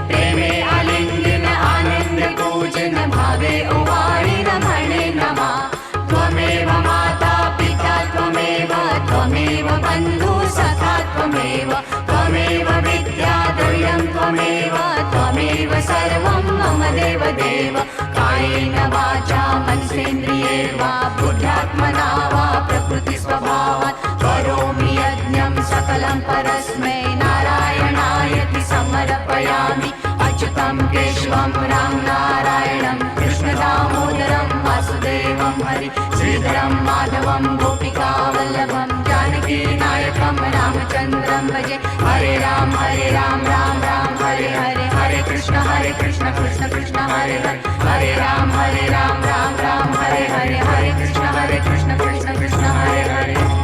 प्रेमे आलिंगन आनंद पूजन भावे ओवाळीन म्हणे नमा। त्वमेव माता पिता त्वमेव त्वमेव बंधु सखा त्वमेव त्वमेव विद्या द्रव्यं त्वमेव त्वमेव सर्वं मम देव देव। कायेन वाचा मनसेन्द्रिये वा बुद्ध्यात्मना वा प्रकृति स्वभावात् करोमि यज्ञं सकलं परस्मै नारायणायति समर्पयामि। अच्युतं केशवं राम नारायणं कृष्ण दामोदरं वासुदेवं हरि श्रीधरं माधवं गोपिकावल्लभं जानकी नायकं रामचन्द्रं भजे। हरे राम राम राम हरे हरे हरे कृष्ण कृष्ण कृष्ण हरे हरे हरे राम राम राम हरे हरे हरे कृष्ण कृष्ण कृष्ण हरे हरे।